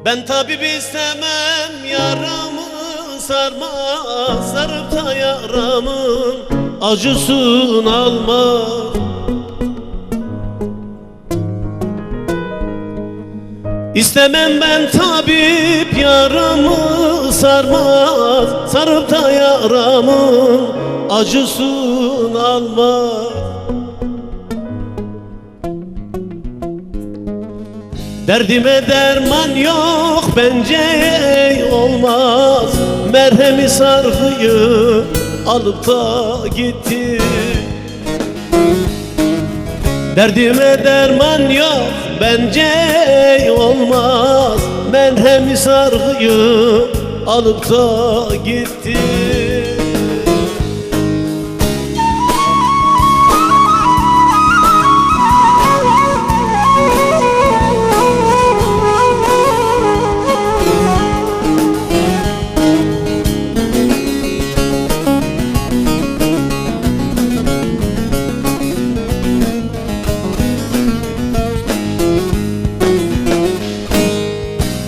Ben tabip istemem, yaramı sarma, sarıp da yaramın acısını alma. İstemem ben tabip, yaramı sarmaz, sarıp da yaramın acısını alma. Derdime derman yok bence olmaz, merhemi sarfıyı alıp da gitti. Derdime derman yok bence olmaz, merhemi sarfıyı alıp da gitti.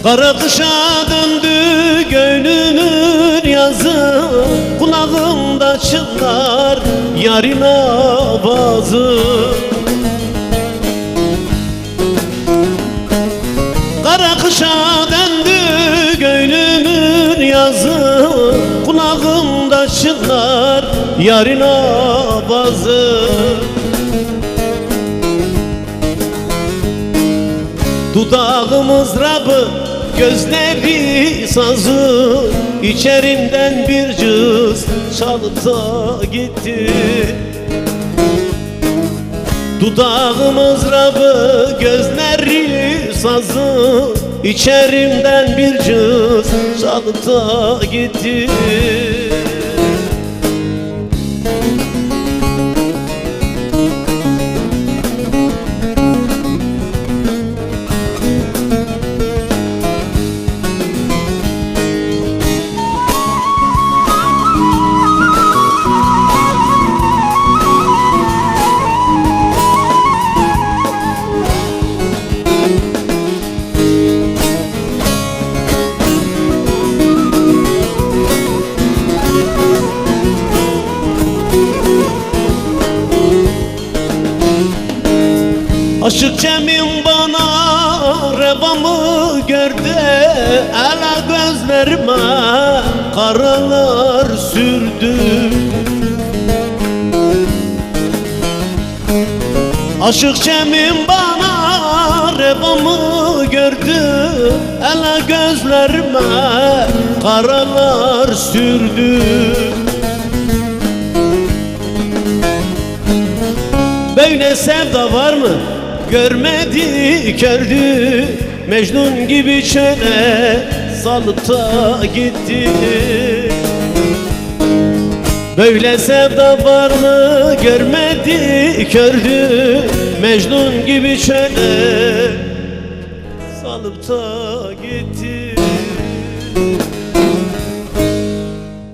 Kara kışa döndü gönlümün yazı, kulağımda çınlar yarın avazı. Kara kışa döndü gönlümün yazı, kulağımda çınlar yarın avazı. Dudağı mızrabı, gözleri sazı, içerimden bir cız çalıp da gitti. Dudağı mızrabı, gözleri sazı, içerimden bir cız çalıp da gitti. Aşık Cem'im bana revamı gördü, ela gözlerime karalar sürdü. Aşık Cem'im bana revamı gördü, ela gözlerime karalar sürdü. Böyle sevda var mı? Görmedi kördü, Mecnun gibi çöle salıp da gitti. Böyle sevda var mı? Görmedi kördü, Mecnun gibi çöle salıp da gitti.